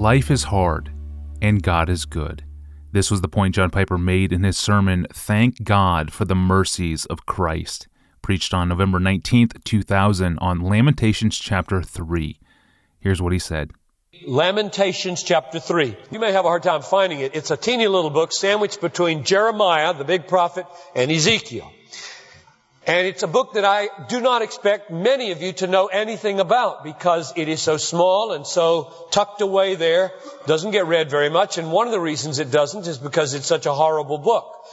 Life is hard, and God is good. This was the point John Piper made in his sermon, Thank God for the Mercies of Christ, preached on November 19th, 2000 on Lamentations chapter 3. Here's what he said. Lamentations chapter 3. You may have a hard time finding it. It's a teeny little book sandwiched between Jeremiah, the big prophet, and Ezekiel. And it's a book that I do not expect many of you to know anything about because it is so small and so tucked away there. Doesn't get read very much. And one of the reasons it doesn't is because it's such a horrible book.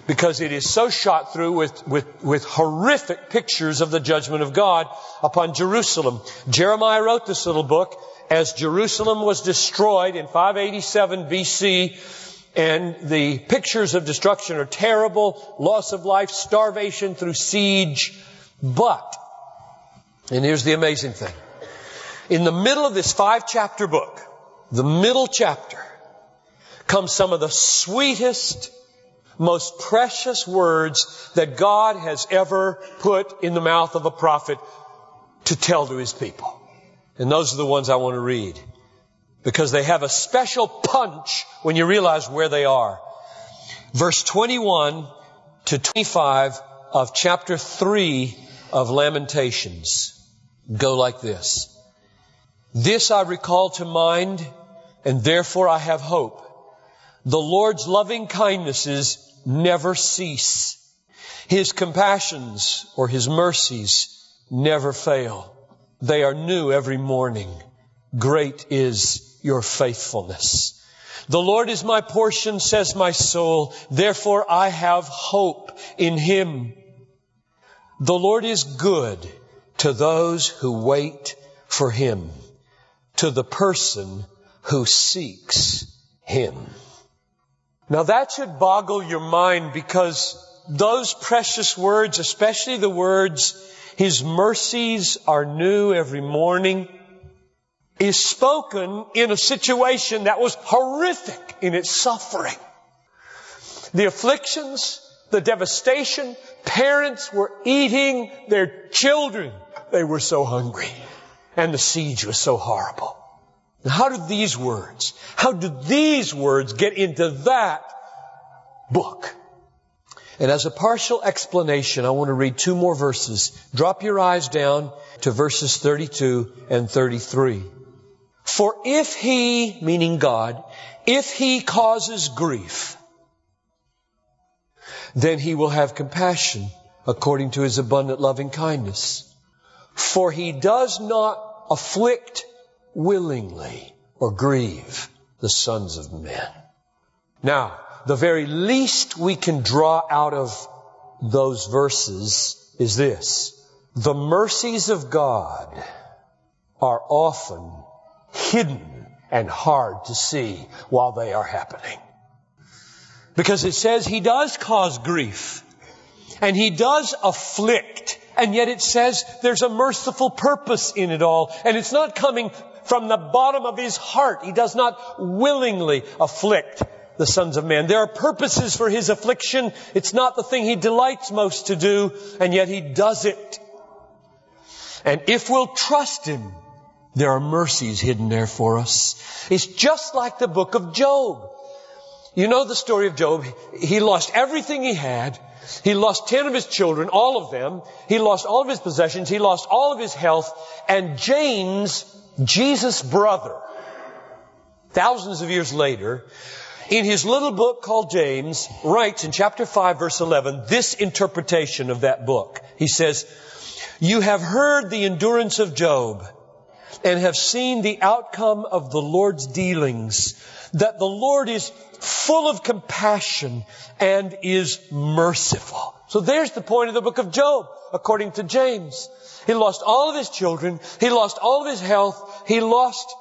Because it is so shot through with horrific pictures of the judgment of God upon Jerusalem. Jeremiah wrote this little book as Jerusalem was destroyed in 587 BC. And the pictures of destruction are terrible, loss of life, starvation through siege. But, and here's the amazing thing, in the middle of this 5-chapter book, the middle chapter, comes some of the sweetest, most precious words that God has ever put in the mouth of a prophet to tell to His people. And those are the ones I want to read. Because they have a special punch when you realize where they are. Verse 21 to 25 of chapter 3 of Lamentations go like this. This I recall to mind, and therefore I have hope. The Lord's loving kindnesses never cease. His compassions, or His mercies, never fail. They are new every morning. Great is your faithfulness. The Lord is my portion, says my soul. Therefore I have hope in Him. The Lord is good to those who wait for Him, to the person who seeks Him. Now that should boggle your mind because those precious words, especially the words, His mercies are new every morning, is spoken in a situation that was horrific in its suffering. The afflictions, the devastation, parents were eating their children. They were so hungry. And the siege was so horrible. Now, how do these words get into that book? And as a partial explanation, I want to read 2 more verses. Drop your eyes down to verses 32 and 33. For if He, meaning God, if He causes grief, then He will have compassion according to His abundant loving kindness. For He does not afflict willingly or grieve the sons of men. Now, the very least we can draw out of those verses is this. The mercies of God are often hidden and hard to see while they are happening. Because it says He does cause grief and He does afflict, and yet it says there's a merciful purpose in it all, and it's not coming from the bottom of His heart. He does not willingly afflict the sons of men. There are purposes for His affliction. It's not the thing He delights most to do, and yet He does it. And if we'll trust Him, there are mercies hidden there for us. It's just like the book of Job. You know the story of Job. He lost everything he had. He lost 10 of his children, all of them. He lost all of his possessions. He lost all of his health. And James, Jesus' brother, thousands of years later, in his little book called James, writes in chapter 5, verse 11, this interpretation of that book. He says, You have heard the endurance of Job, and have seen the outcome of the Lord's dealings, that the Lord is full of compassion and is merciful. So there's the point of the book of Job, according to James. He lost all of his children. He lost all of his health. He lost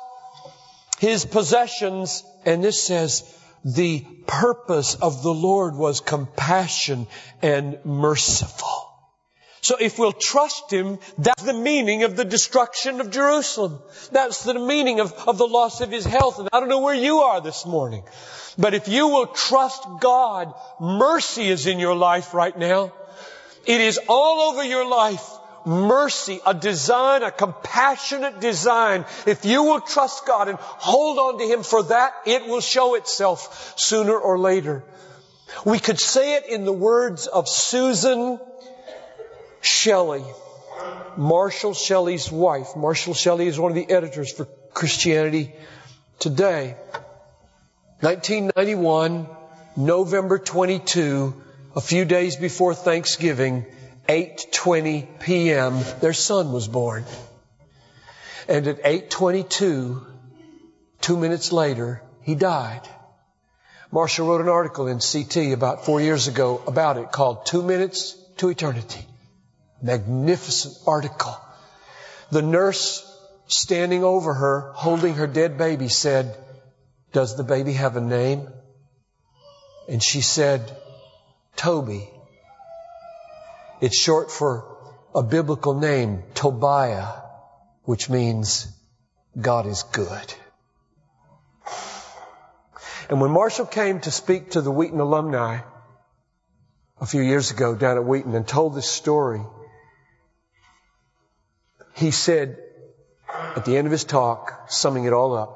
his possessions. And this says, the purpose of the Lord was compassion and merciful. So if we'll trust Him, that's the meaning of the destruction of Jerusalem. That's the meaning of the loss of His health. And I don't know where you are this morning, but if you will trust God, mercy is in your life right now. It is all over your life mercy, a design, a compassionate design. If you will trust God and hold on to Him for that, it will show itself sooner or later. We could say it in the words of Susan Shelley, Marshall Shelley's wife. Marshall Shelley is one of the editors for Christianity Today. 1991, November 22, a few days before Thanksgiving, 8:20 p.m., their son was born. And at 8:22, 2 minutes later, he died. Marshall wrote an article in CT about 4 years ago about it called 2 Minutes to Eternity. Magnificent article. The nurse standing over her, holding her dead baby, said, "Does the baby have a name?" And she said, "Toby." It's short for a biblical name, Tobiah, which means God is good. And when Marshall came to speak to the Wheaton alumni a few years ago down at Wheaton and told this story, he said at the end of his talk, summing it all up,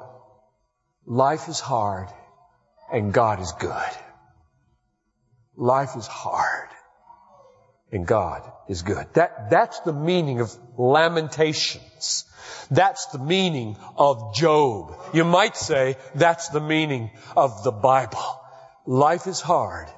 life is hard and God is good. Life is hard and God is good. That's the meaning of Lamentations. That's the meaning of Job. You might say that's the meaning of the Bible. Life is hard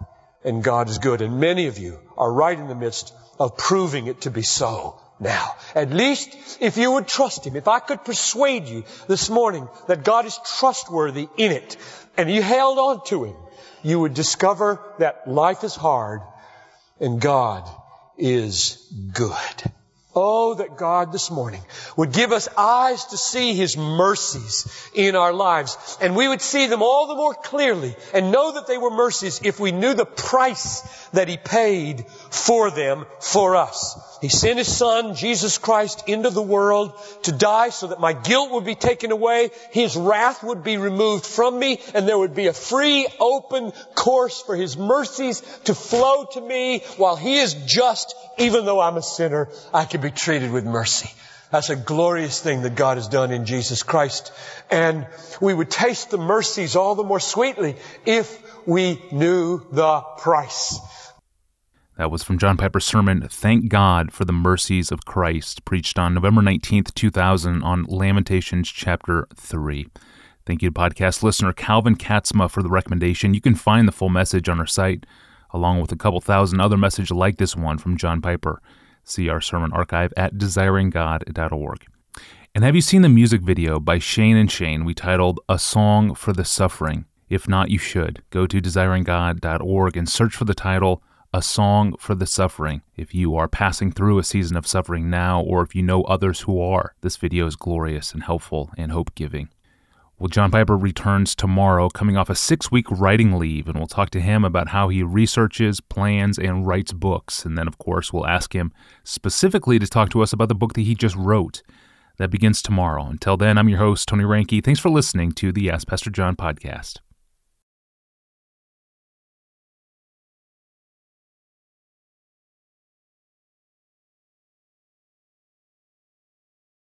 and God is good. And many of you are right in the midst of proving it to be so now. At least if you would trust Him. If I could persuade you this morning that God is trustworthy in it and you held on to Him, you would discover that life is hard and God is good. Oh, that God this morning would give us eyes to see His mercies in our lives. And we would see them all the more clearly and know that they were mercies if we knew the price that He paid for them for us. He sent His Son, Jesus Christ, into the world to die so that my guilt would be taken away, His wrath would be removed from me, and there would be a free, open course for His mercies to flow to me while He is just. Even though I'm a sinner, I can be treated with mercy. That's a glorious thing that God has done in Jesus Christ. And we would taste the mercies all the more sweetly if we knew the price. That was from John Piper's sermon, Thank God for the Mercies of Christ, preached on November 19th, 2000 on Lamentations chapter 3. Thank you to podcast listener Calvin Katzma for the recommendation. You can find the full message on our site, along with a couple thousand other messages like this one from John Piper. See our sermon archive at desiringgod.org. And have you seen the music video by Shane and Shane we titled A Song for the Suffering? If not, you should. Go to desiringgod.org and search for the title, A Song for the Suffering. If you are passing through a season of suffering now, or if you know others who are, this video is glorious and helpful and hope-giving. Well, John Piper returns tomorrow, coming off a 6-week writing leave, and we'll talk to him about how he researches, plans, and writes books. And then, of course, we'll ask him specifically to talk to us about the book that he just wrote. That begins tomorrow. Until then, I'm your host, Tony Reinke. Thanks for listening to the Ask Pastor John podcast.